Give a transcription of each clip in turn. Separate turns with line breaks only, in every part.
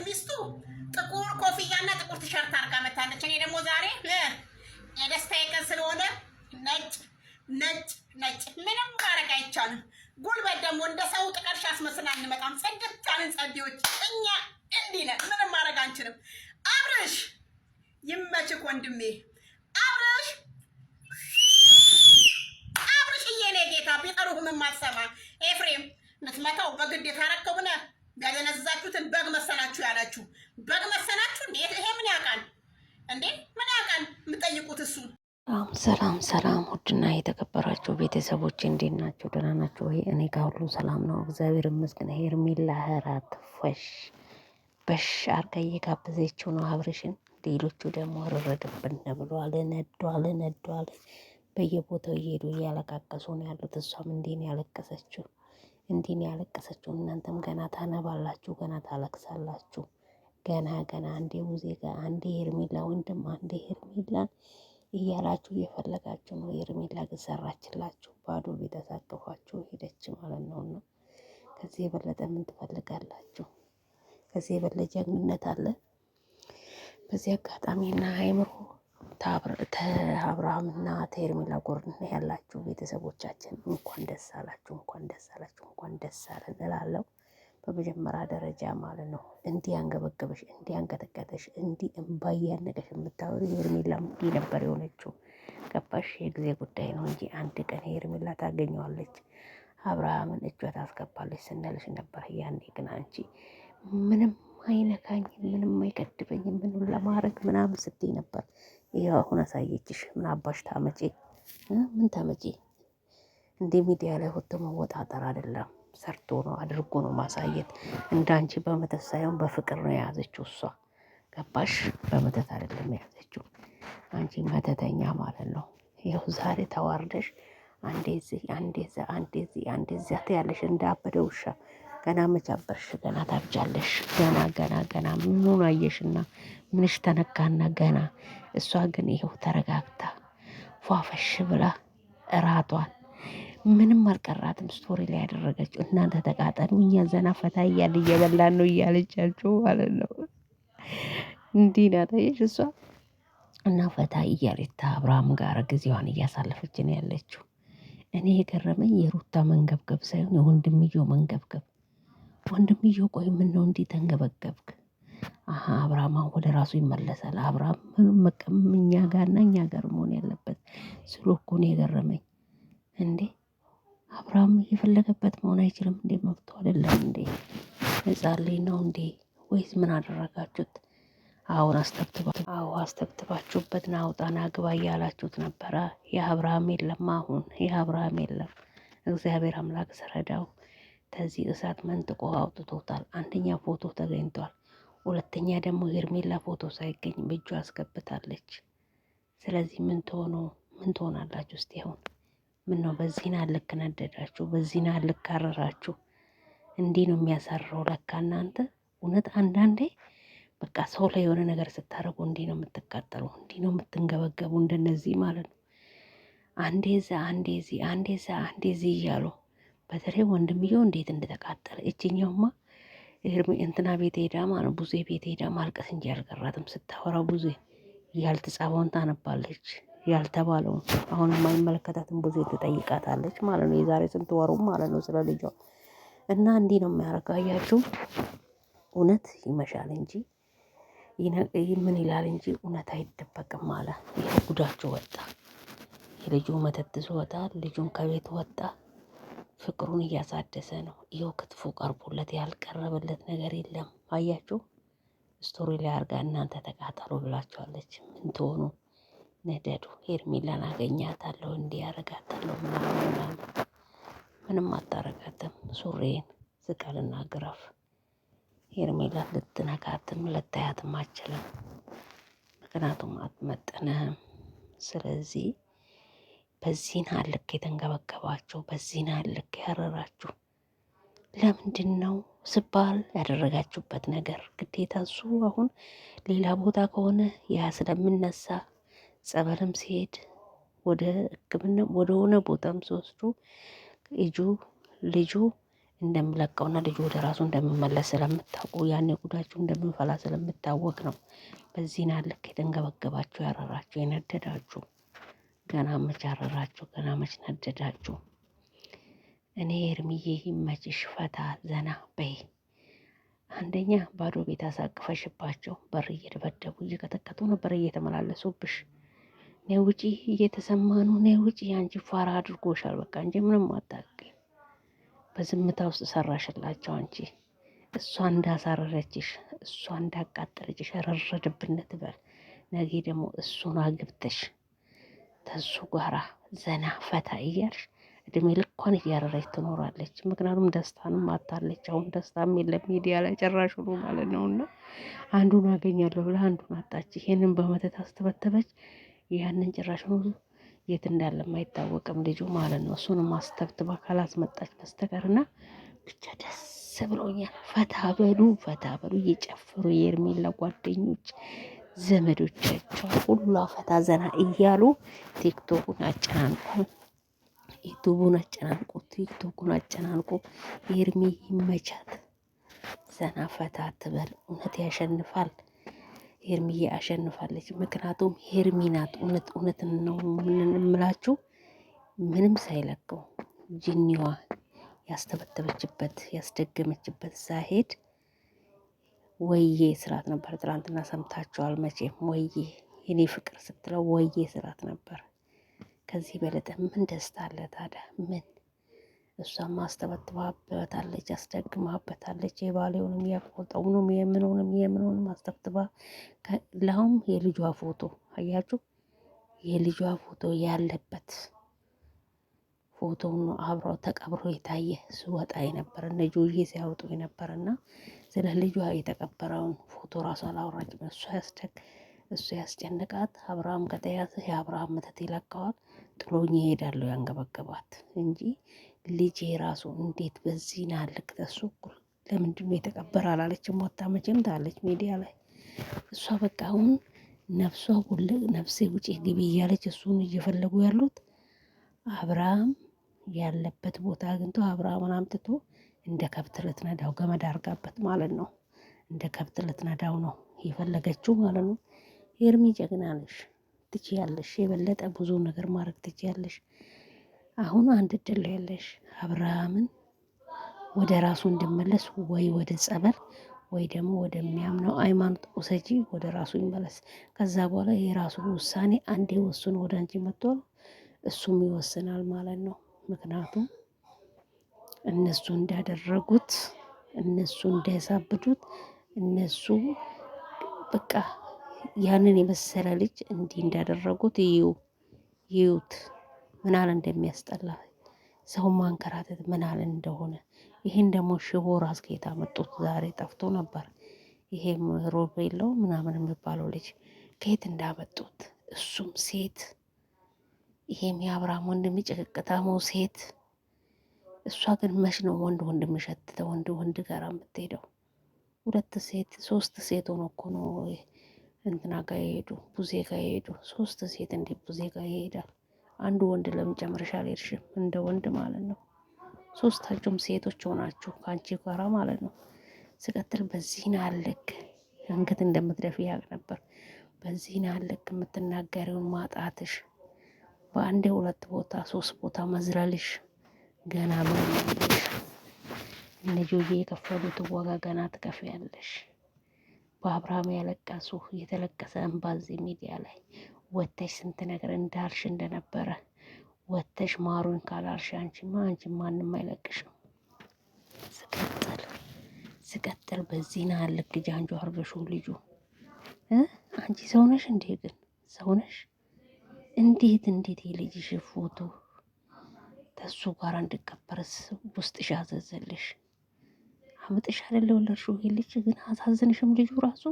ሚስቱ ጥቁር ኮፍያና ጥቁር ቲሸርት አድርጋ መታለች። እኔ ደግሞ ዛሬ የደስታዬ ቀን ስለሆነ ነጭ ነጭ ነጭ ምንም ማድረግ አይቻልም። ጉልበት ደግሞ እንደ ሰው ጥቀርሻ አስመስለን አንመጣም። ጽድት ያልን ጸዴዎች እኛ እንዲህ ነን። ምንም ማድረግ አንችልም። አብርሽ ይመችክ ወንድሜ። አብርሽዬ የኔ ጌታ ቢጠሩህም የማትሰማ ኤፍሬም ምትመታው በግድ የታረከው ብለህ ያደነዛችሁትን በግ መሰላችሁ ያላችሁ በግ መሰላችሁ እንዴ? ይሄ ምን ያውቃል እንዴ? ምን ያውቃል የምጠይቁት እሱ።
ሰላም ውድና የተከበራችሁ ቤተሰቦች እንዴት ናቸው? ደህና ናቸው ወይ? እኔ ጋር ሁሉ ሰላም ነው፣ እግዚአብሔር ይመስገን። ሄርሜላ እራት ፈሽ በሽ አርጋ እየጋበዘችው ነው አብርሽን። ሌሎቹ ደግሞ ረረድብን ብለዋል፣ ነዷል። በየቦታው እየሄዱ እያለቃቀሱ ነው ያሉት። እሷም እንዲህ ያለቀሰችው። እናንተም ገና ታነባላችሁ፣ ገና ታለቅሳላችሁ። ገና አንዴ ሙዚቃ፣ አንዴ ሄርሜላ ወንድም፣ አንዴ ሄርሜላን እያላችሁ እየፈለጋችሁ ነው። ሄርሜላ ግን ሰራችላችሁ፣ ባዶ ቤት አሳቅፏችሁ ሄደች ማለት ነውና ከዚህ የበለጠ ምን ትፈልጋላችሁ? ከዚህ የበለጠ ጀግንነት አለ? በዚህ አጋጣሚና አይምሮ አብርሃምና ሄርሜላ ጎን ያላችሁ ቤተሰቦቻችን እንኳን ደስ አላችሁ፣ እንኳን ደስ አለን እላለሁ። በመጀመሪያ ደረጃ ማለት ነው እንዲህ አንገበገበሽ፣ እንዲህ አንቀጠቀጠሽ፣ እንዲህ እምባ እያነቀሽ የምታወሪ ሄርሜላ እንዲህ ነበር የሆነችው። ገባሽ? የጊዜ ጉዳይ ነው እንጂ አንድ ቀን ሄርሜላ ታገኘዋለች፣ አብርሃምን እጇ ታስገባለች ስንልሽ ነበር። ያኔ ግን አንቺ ምንም አይነካኝም፣ ምንም አይቀድበኝም፣ ምንም ለማድረግ ምናምን ስትይ ነበር። ይኸው አሁን አሳየችሽ። ምን አባሽ ታመጪ? ምን ታመጪ? እንዲህ ሚዲያ ላይ ወጥቶ መወጣጠር አይደለም፣ ሰርቶ ነው አድርጎ ነው ማሳየት። እንዳንቺ በመተት ሳይሆን በፍቅር ነው የያዘችው እሷ። ገባሽ? በመተት አይደለም የያዘችው። አንቺ መተተኛ ማለት ነው። ይኸው ዛሬ ተዋርደሽ አንዴ እዚህ አንዴ እዚያ ትያለሽ እንዳበደ ውሻ። ገና መቻበርሽ፣ ገና ታብጃለሽ። ገና ምኑን አየሽና ምንሽ ተነካና ገና። እሷ ግን ይኸው ተረጋግታ ፏፈሽ ብላ እራቷን ምንም አልቀራትም ስቶሪ ላይ ያደረገችው። እናንተ ተቃጠሉ፣ እኛ ዘና ፈታ እያል እየበላን ነው እያለቻችሁ ማለት ነው። እንዲህ ናት አየሽ እሷ። እና ፈታ እያለች አብርሃም ጋር ጊዜዋን እያሳለፈች ነው ያለችው። እኔ የገረመኝ የሩታ መንገብገብ ሳይሆን የወንድምየው መንገብገብ። ወንድምየው ቆይ ምን ነው እንዲህ ተንገበገብክ? አብርሃም ወደ ራሱ ይመለሳል። አብርሃም ምንም እኛ ጋር መሆን ያለበት ስለ እኮ ነው የገረመኝ። እንዴ አብርሃም የፈለገበት መሆን አይችልም እንዴ? መብቱ አይደለም እንዴ? ህፃን ልጅ ነው እንዴ? ወይስ ምን አደረጋችሁት? አሁን አስተብትባችሁበት ናውጣና ግባ እያላችሁት ነበረ። የአብርሃም የለም፣ አሁን የአብርሃም የለም። እግዚአብሔር አምላክ ስረዳው ከዚህ እሳት መንጥቆ አውጥቶታል። አንደኛ ፎቶ ተገኝቷል፣ ሁለተኛ ደግሞ ሄርሜላ ፎቶ ሳይገኝ በእጁ አስገብታለች። ስለዚህ ምን ትሆናላችሁ? እስቲ አሁን ምን ነው በዚህና ልክ ነደዳችሁ? በዚህና ልክ ካረራችሁ? እንዲህ ነው የሚያሳርረው ለካ እናንተ። እውነት አንዳንዴ በቃ ሰው ላይ የሆነ ነገር ስታደርጉ እንዲህ ነው የምትቃጠሉ፣ እንዲህ ነው የምትንገበገቡ። እንደነዚህ ማለት ነው አንዴ እዚህ እያሉ በተለይ ወንድምየው እንዴት እንደተቃጠለ። እችኛውማ እንትና ቤት ሄዳ ማለት ቡዜ ቤት ሄዳ ማልቀስ እንጂ አልቀራትም። ስታወራ ቡዜ ያልተጻፈውን ታነባለች፣ ያልተባለውን። አሁን የማይመለከታትን ቡዜ ትጠይቃታለች ማለት ነው። የዛሬ ስንት ወሩ ማለት ነው ስለ ልጇ። እና እንዲህ ነው የሚያደርገው። አያችሁ እውነት ይመሻል እንጂ ምን ይላል እንጂ እውነት አይደበቅም አለ። ይሄ ጉዳቸው ወጣ። የልጁ መተት ወጣ። ልጁን ከቤት ወጣ። ፍቅሩን እያሳደሰ ነው። ይኸው ክትፎ ቀርቦለት ያልቀረበለት ነገር የለም። አያችሁ ስቶሪ ላይ አርጋ እናንተ ተቃጠሉ ብላችኋለች። ምን ትሆኑ? ነደዱ። ሄርሜላን አገኛታለሁ እንዲህ ያረጋታለሁ ምናምን። ምንም አታረጋትም። ሱሬን ዝቀልና ግረፍ። ሄርሜላ ልትነካትም ልታያትም አችልም። ምክንያቱም አትመጥንህም። ስለዚህ በዚህን ልክ የተንገበገባችሁ፣ በዚህን ልክ ያረራችሁ ለምንድን ነው? ስባል ያደረጋችሁበት ነገር ግዴታ እሱ አሁን ሌላ ቦታ ከሆነ ያ ስለምነሳ ጸበልም ሲሄድ ወደ ሕክምና ወደ ሆነ ቦታም ሲወስዱ ልጁ እንደምለቀውና ልጁ ወደ ራሱ እንደምመለስ ስለምታውቁ ያኔ ጉዳችሁ እንደምንፈላ ስለምታወቅ ነው። በዚህን ልክ የተንገበገባችሁ ያረራችሁ የነደዳችሁ ገና መች አረራችሁ? ገና መች ነደዳችሁ? እኔ ኤርሚዬ ይመችሽ፣ ፈታ ዘና በይ። አንደኛ ባዶ ቤት አሳቅፈሽባቸው በር እየደበደቡ እየቀጠቀጡ ነበር እየተመላለሱብሽ። ነይ ውጪ እየተሰማ ነው። ነይ ውጪ አንቺ ፋራ አድርጎሻል። በቃ እንጂ ምንም አታውቂ። በዝምታ ውስጥ ሰራሽላቸው አንቺ። እሷ እንዳሳረረችሽ እሷ እንዳቃጠለችሽ ረረድብነት በል። ነገ ደግሞ እሱን አግብተሽ ተሱ ጋራ ዘና ፈታ እያልሽ እድሜ ልኳን እያረረች ትኖራለች። ምክንያቱም ደስታንም አታለች። አሁን ደስታም የለም ሚዲያ ላይ ጨራሽ ሆኖ ማለት ነው። እና አንዱን አገኛለሁ ብላ አንዱን አጣች። ይሄንን በመተት አስተበተበች። ያንን ጭራሽ ሆኖ የት እንዳለም አይታወቅም ልጁ ማለት ነው። እሱንም አስተብትባ ካላስመጣች በስተቀርና ብቻ ደስ ብሎኛል። ፈታ በሉ ፈታ በሉ እየጨፈሩ የኤርሜላ ጓደኞች ዘመዶቻቸው ሁሉ ፈታ ዘና እያሉ ቲክቶኩን አጨናንቁ፣ ዩቱቡን አጨናንቁ፣ ቲክቶኩን አጨናንቁ። ኤርሚ ይመቻት፣ ዘና ፈታ ትበል። እውነት ያሸንፋል። ሄርሚዬ አሸንፋለች። ምክንያቱም ሄርሚ ናት። እውነት ነው የምላችሁ ምንም ሳይለቀው ጅኒዋ ያስተበተበችበት ያስደገመችበት ዛሄድ ወዬ ስራት ነበር። ትላንትና ሰምታችኋል መቼም። ወዬ የኔ ፍቅር ስትለው ወዬ ስራት ነበር። ከዚህ በለጠ ምን ደስታ አለ ታዲያ? ምን እሷም አስተበትባበታለች፣ አስደግማበታለች። የባሌውንም ያቆጠውንም የምንሆንም አስተብትባ ለአሁም የልጇ ፎቶ አያችሁ፣ የልጇ ፎቶ ያለበት ፎቶውን ነው አብረው ተቀብሮ የታየ ስወጣ የነበረ እነ ጆዬ ሲያወጡ የነበረና ስለ ልጇ የተቀበረውን ፎቶ ራሱ አላወራችም። እሱ ያስጨንቃት። አብርሃም ከተያዘ የአብርሃም መተት ይለቀዋል። ጥሎኝ ይሄዳሉ ያንገበገባት እንጂ ልጄ ራሱ እንዴት በዚህ ናልክ ተሱ እኩል ለምንድን ነው የተቀበረ አላለችም። ወጣ መቼም ታለች ሚዲያ ላይ እሷ በቃ አሁን ነፍሷ ሁሉ ነፍሴ ውጪ ግቢ እያለች እሱን እየፈለጉ ያሉት አብርሃም ያለበት ቦታ አግኝቶ አብርሃምን አምጥቶ እንደ ከብት ልትነዳው ገመድ አርጋበት ማለት ነው። እንደ ከብት ልትነዳው ነው የፈለገችው ማለት ነው። ሄርሚ ጀግና ነሽ፣ ትችያለሽ። የበለጠ ብዙ ነገር ማድረግ ትችያለሽ። አሁን አንድ እድል ያለሽ አብርሃምን ወደ ራሱ እንድመለስ ወይ ወደ ጸበል ወይ ደግሞ ወደሚያምነው ሃይማኖት ውሰጂ፣ ወደ ራሱ ይመለስ። ከዛ በኋላ የራሱ ውሳኔ አንዴ ወስኖ ወደ አንቺ መጥቷል፣ እሱም ይወስናል ማለት ነው። ምክንያቱም እነሱ እንዳደረጉት እነሱ እንዳያሳብዱት እነሱ በቃ ያንን የመሰለ ልጅ እንዲህ እንዳደረጉት ይዩት ምናል እንደሚያስጠላ ሰው ማንከራተት ምናል እንደሆነ። ይሄን ደግሞ ሽቦ ራስ ከየት አመጡት? ዛሬ ጠፍቶ ነበር። ይሄም ሮቤለው ምናምን የሚባለው ልጅ ከየት እንዳመጡት እሱም ሴት፣ ይሄም የአብርሃም ወንድም ጭቅቅታመው ሴት። እሷ ግን መች ነው ወንድ የሚሸትተው? ወንድ ጋር የምትሄደው? ሁለት ሴት ሶስት ሴት ሆኖ እኮ ነው እንትና ጋር የሄዱ ቡዜ ጋር የሄዱ። ሶስት ሴት እንዴት ቡዜ ጋር ይሄዳል? አንዱ ወንድ ለምን ጨምረሽ አልሄድሽም? እንደ ወንድ ማለት ነው። ሶስታችሁም ሴቶች ሆናችሁ ከአንቺ ጋራ ማለት ነው። ስቀጥል በዚህን አለክ አንገት እንደምትደፊ ያቅ ነበር። በዚህን አለክ የምትናገሪውን ማጣትሽ፣ በአንዴ 2 ቦታ 3 ቦታ መዝረልሽ ገና ምንልሽ እነ ጆዬ የከፈሉት ዋጋ ገና ትከፍያለሽ። በአብርሃም ያለቀሱ የተለቀሰ እንባዚ ሚዲያ ላይ ወተሽ ስንት ነገር እንዳልሽ እንደነበረ ወተሽ ማሩን ካላልሽ አንቺ ማንም አይለቅሽም። ስቀጥል በዚህ ና ልክ ጃንጆ አርገሹ ልጁ አንቺ ሰውነሽ እንዴ? ግን ሰውነሽ እንዴት የልጅሽ ፎቶ ተሱ ጋር እንድቀበርስ ውስጥሽ አዘዘልሽ? አምጥሽ አይደለ ወለድሽው? ይሄ ልጅ ግን አሳዝንሽም። ልጁ ራሱ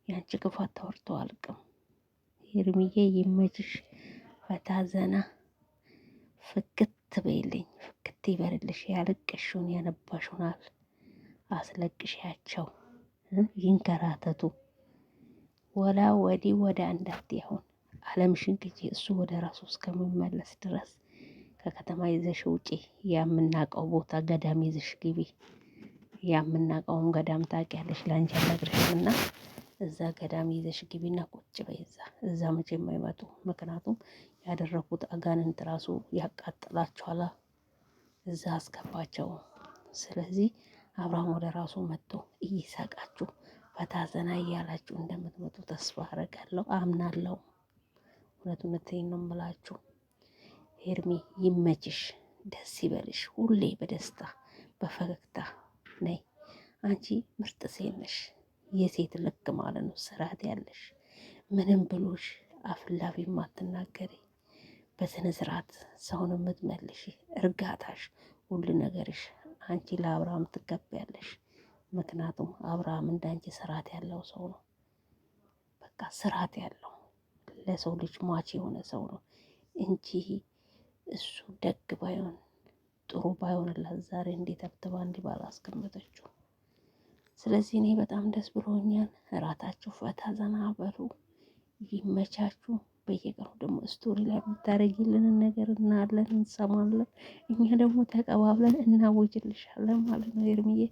ያንቺ ክፋት ተወርቶ አልቅም። ሄርሚዬ ይመችሽ፣ ፈታ ዘና ፍክት በይልኝ፣ ፍክት ይበልልሽ። ያለቀሽውን ያነባሽውናል አስለቅሻቸው ይንከራተቱ። ወላ ወዲህ ወደ አንዳት ያሁን አለምሽን ግጂ። እሱ ወደ ራሱ እስከሚመለስ ድረስ ከከተማ ይዘሽ ውጪ። የምናውቀው ቦታ ገዳም ይዘሽ ግቢ። የምናውቀውን ገዳም ታውቂያለሽ፣ ላንቺ አልነግርሽምና እዛ ገዳም ይዘሽ ግቢና ቁጭ በይ። እዛ መቼም አይመጡ። ምክንያቱም ያደረጉት አጋንንት ራሱ ያቃጥላቸዋላ። እዛ አስገባቸው። ስለዚህ አብርሃም ወደ ራሱ መጥቶ እየሳቃችሁ ፈታ ዘና እያላችሁ እንደምትመጡ ተስፋ አደርጋለሁ፣ አምናለሁ። እውነቴን ነው የምላችሁ። ሄርሚ ይመችሽ፣ ደስ ይበልሽ። ሁሌ በደስታ በፈገግታ ነይ። አንቺ ምርጥ ሴት ነሽ፣ የሴት ልክ ማለት ነው። ስርዓት ያለሽ ምንም ብሎሽ አፍላፊ ማትናገሪ፣ በስነ ስርዓት ሰውን የምትመልሽ፣ እርጋታሽ፣ ሁሉ ነገርሽ። አንቺ ለአብርሃም ትገቢያለሽ። ምክንያቱም አብርሃም እንዳንቺ ስርዓት ያለው ሰው ነው። በቃ ስርዓት ያለው ለሰው ልጅ ሟች የሆነ ሰው ነው እንጂ እሱ ደግ ባይሆን ጥሩ ባይሆንላት ዛሬ እንዴት አብትባ እንዲህ ባላስቀመጠችው። ስለዚህ እኔ በጣም ደስ ብሎኛል። እራታችሁ ፈታ ዘና በሉ፣ ይመቻችሁ። በየቀኑ ደግሞ ስቶሪ ላይ የምታደርጊልንን ነገር እናያለን፣ እንሰማለን። እኛ ደግሞ ተቀባብለን እናውጅልሻለን ማለት ነው ሄርሚዬ።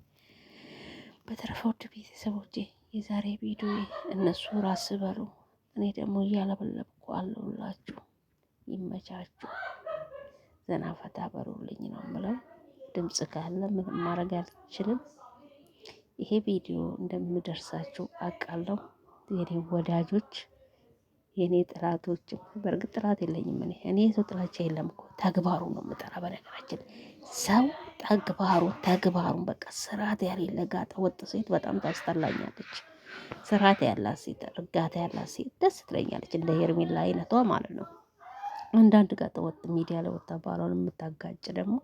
በተረፈ ውድ ቤተሰቦቼ የዛሬ ቪዲዮ እነሱ ራስ በሉ፣ እኔ ደግሞ እያለበለብኩ አለሁላችሁ። ይመቻችሁ፣ ዘና ፈታ በሉልኝ ነው የምለው። ድምፅ ካለ ምንም ማድረግ አልችልም። ይሄ ቪዲዮ እንደምደርሳችሁ አውቃለሁ። የኔ ወዳጆች፣ የኔ ጥላቶችም፣ በእርግጥ ጥላት የለኝም እኔ የሰው ጥላቻ የለም እኮ ተግባሩ ነው የምጠራ። በነገራችን ሰው ተግባሩን በቃ ስርዓት ያሌለ ጋጠ ወጥ ሴት በጣም ታስጠላኛለች። ስርዓት ያላት ሴት፣ እርጋታ ያላት ሴት ደስ ትለኛለች። እንደ ሄርሜላ አይነቷ ማለት ነው። አንዳንድ ጋጠ ወጥ ሚዲያ ላይ ወጣ ባሏን የምታጋጭ ደግሞ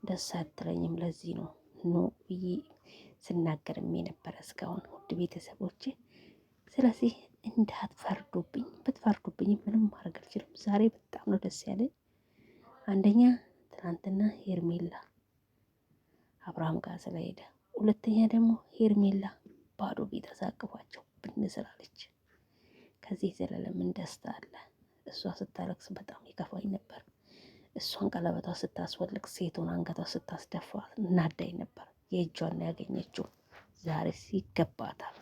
ደስ አትለኝም። ለዚህ ነው ኖ ብዬ ስናገርም የነበረ እስካሁን ውድ ቤተሰቦቼ። ስለዚህ እንዳትፈርዱብኝ። ብትፈርዱብኝ ምንም ማድረግ አልችልም። ዛሬ በጣም ነው ደስ ያለኝ። አንደኛ ትናንትና ሄርሜላ አብርሃም ጋር ስለሄደ፣ ሁለተኛ ደግሞ ሄርሜላ ባዶ ቤት አሳቅፏቸው ብንስላለች። ከዚህ የዘለለ ምን ደስታ አለ? እሷ ስታለቅስ በጣም ይከፋኝ ነበር። እሷን ቀለበቷ ስታስወልቅ ሴቱን አንገቷ ስታስደፋ እናዳኝ ነበር። የእጇን ያገኘችው ዛሬስ ይገባታል።